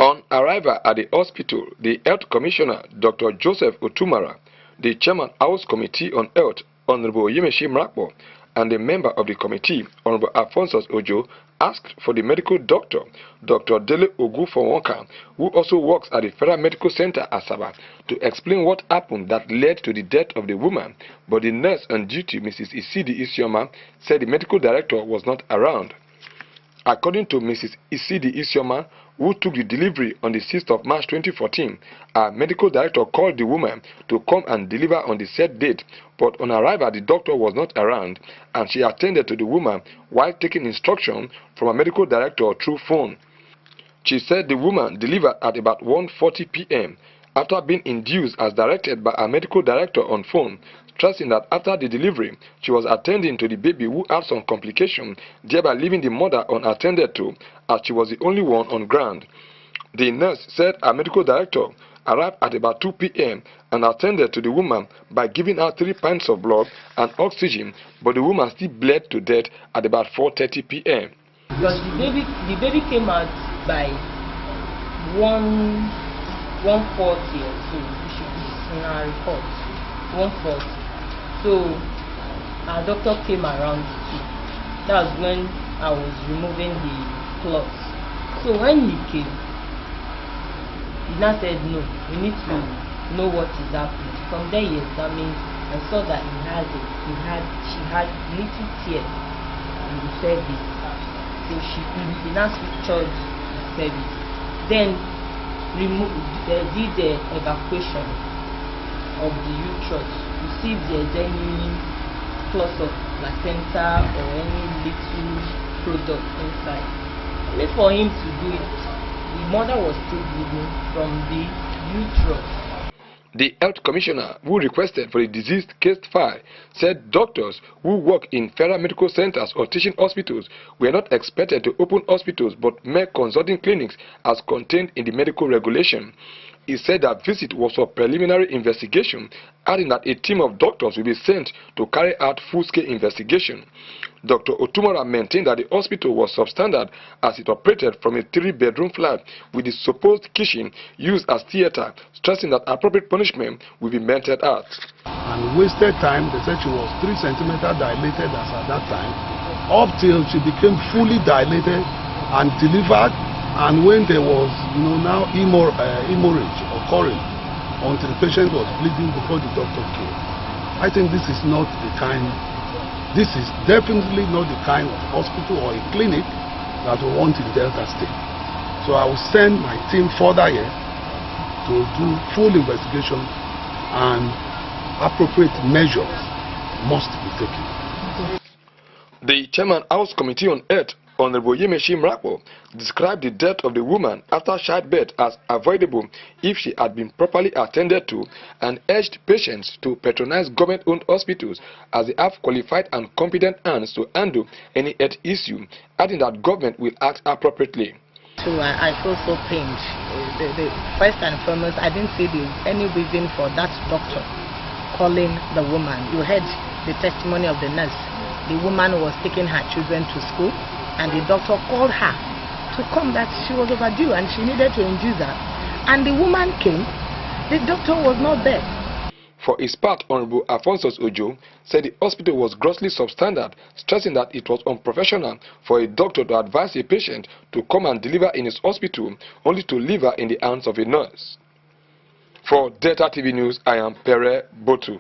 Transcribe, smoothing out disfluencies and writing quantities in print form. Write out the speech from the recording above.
On arrival at the hospital, the Health Commissioner, Dr. Joseph Otumara, the Chairman House Committee on Health, Honorable Yemeshi Mrakpo, and the member of the committee, Honorable Alphonsus Ojo, asked for the medical doctor, Dr. Dele Ogufowonka, who also works at the Federal Medical Centre, Asaba, to explain what happened that led to the death of the woman, but the nurse on duty, Mrs. Isidi Isioma, said the medical director was not around. According to Mrs. Isidi Isioma, who took the delivery on the 6th of March 2014, our medical director called the woman to come and deliver on the set date, but on arrival the doctor was not around and she attended to the woman while taking instruction from a medical director through phone. She said the woman delivered at about 1:40 p.m. after being induced as directed by a medical director on phone, stressing that after the delivery, she was attending to the baby who had some complication, thereby leaving the mother unattended to, as she was the only one on ground. The nurse said a medical director arrived at about 2 p.m. and attended to the woman by giving her 3 pints of blood and oxygen, but the woman still bled to death at about 4:30 p.m. Because the baby came out by 1:40 or so, in our report, 1:40. So our doctor came around 2. That was when I was removing the cloth. So when he came, he now said, no, we need to know what is happening. From there he examined and saw that she had little tears in the cervix. So he now secured the cervix. Then did the evacuation of the uterus to see if there's any clot of placenta or any little product inside. Only for him to do it, the mother was still bleeding from the uterus. The Health Commissioner, who requested for the deceased case file, said doctors who work in federal medical centers or teaching hospitals were not expected to open hospitals but mere consulting clinics as contained in the medical regulation. He said that visit was for preliminary investigation, adding that a team of doctors will be sent to carry out full-scale investigation. Dr. Otumara maintained that the hospital was substandard as it operated from a 3-bedroom flat with the supposed kitchen used as theater, stressing that appropriate punishment will be meted out. And wasted time. They said she was 3 centimeters dilated as at that time, up till she became fully dilated and delivered. And when there was, now hemorrhage occurring until the patient was bleeding before the doctor came. I think this is definitely not the kind of hospital or a clinic that we want in Delta State. So I will send my team further here to do full investigation, and appropriate measures must be taken. The Chairman House Committee on Health, Honorable Yemeshi Mrakpo, described the death of the woman after childbirth as avoidable if she had been properly attended to, and urged patients to patronize government-owned hospitals as they have qualified and competent hands to handle any health issue, adding that government will act appropriately. So I feel so pained. First and foremost, I didn't see any reason for that doctor calling the woman. You heard the testimony of the nurse. The woman was taking her children to school, and the doctor called her to come that she was overdue and she needed to induce her. And the woman came, the doctor was not there. For his part, Honorable Alphonsus Ojo said the hospital was grossly substandard, stressing that it was unprofessional for a doctor to advise a patient to come and deliver in his hospital only to leave her in the hands of a nurse. For Delta TV News, I am Pere Botu.